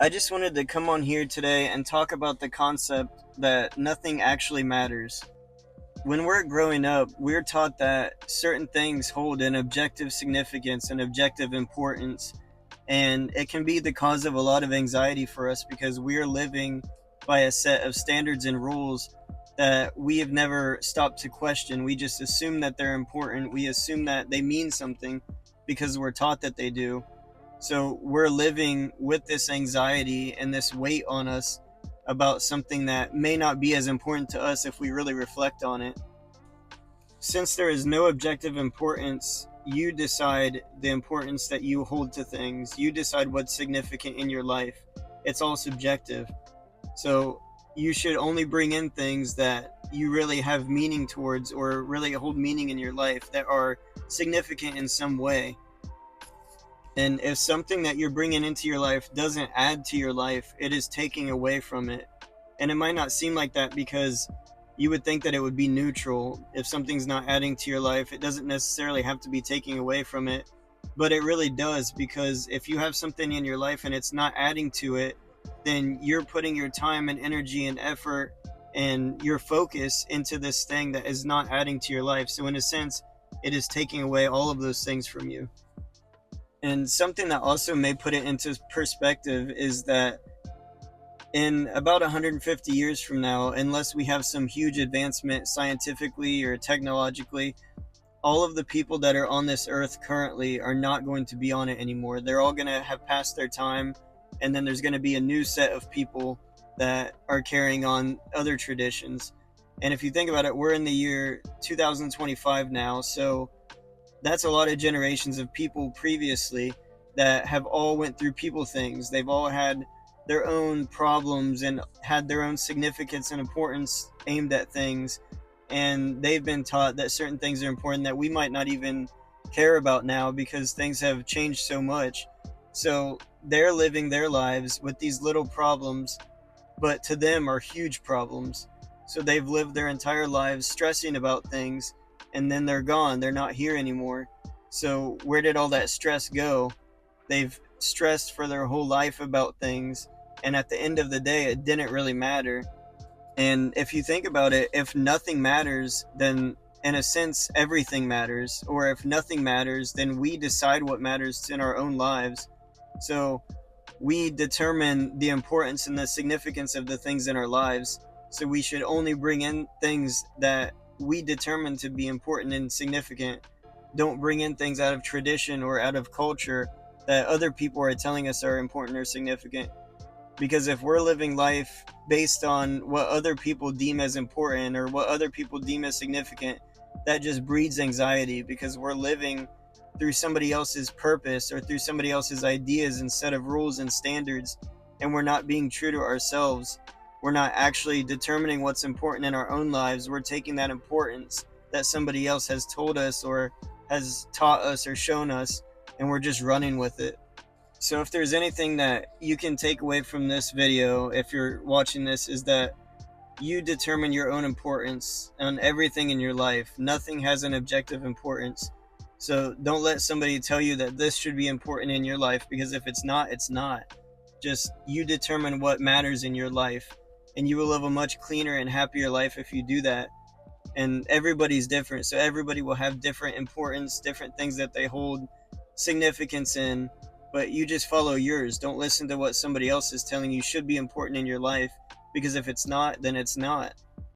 I just wanted to come on here today and talk about the concept that nothing actually matters. When we're growing up, we're taught that certain things hold an objective significance and objective importance, and it can be the cause of a lot of anxiety for us because we're living by a set of standards and rules that we have never stopped to question. We just assume that they're important, we assume that they mean something because we're taught that they do. So we're living with this anxiety and this weight on us about something that may not be as important to us if we really reflect on it. Since there is no objective importance, you decide the importance that you hold to things. You decide what's significant in your life. It's all subjective. So you should only bring in things that you really have meaning towards or really hold meaning in your life that are significant in some way. And if something that you're bringing into your life doesn't add to your life, it is taking away from it. And it might not seem like that because you would think that it would be neutral. If something's not adding to your life, it doesn't necessarily have to be taking away from it. But it really does, because if you have something in your life and it's not adding to it, then you're putting your time and energy and effort and your focus into this thing that is not adding to your life. So, in a sense, it is taking away all of those things from you. And something that also may put it into perspective is that in about 150 years from now, unless we have some huge advancement scientifically or technologically, all of the people that are on this earth currently are not going to be on it anymore. They're all going to have passed their time, and then there's going to be a new set of people that are carrying on other traditions. And if you think about it, we're in the year 2025 now, so that's a lot of generations of people previously that have all went through people things. They've all had their own problems and had their own significance and importance aimed at things, and they've been taught that certain things are important that we might not even care about now because things have changed so much. So they're living their lives with these little problems, but to them are huge problems. So they've lived their entire lives stressing about things, and then they're gone. They're not here anymore. So where did all that stress go? They've stressed for their whole life about things, and at the end of the day, it didn't really matter. And if you think about it, if nothing matters, then in a sense, everything matters. Or if nothing matters, then we decide what matters in our own lives. So we determine the importance and the significance of the things in our lives. So we should only bring in things that we determine to be important and significant. Don't bring in things out of tradition or out of culture that other people are telling us are important or significant. Because if we're living life based on what other people deem as important or what other people deem as significant, that just breeds anxiety because we're living through somebody else's purpose or through somebody else's ideas instead of rules and standards, and we're not being true to ourselves. We're not actually determining what's important in our own lives. We're taking that importance that somebody else has told us or has taught us or shown us, and we're just running with it. So if there's anything that you can take away from this video, if you're watching this, is that you determine your own importance on everything in your life. Nothing has an objective importance. So don't let somebody tell you that this should be important in your life, because if it's not, it's not. Just you determine what matters in your life, and you will live a much cleaner and happier life if you do that. And everybody's different, so everybody will have different importance, different things that they hold significance in, but you just follow yours. Don't listen to what somebody else is telling you should be important in your life, because if it's not, then it's not.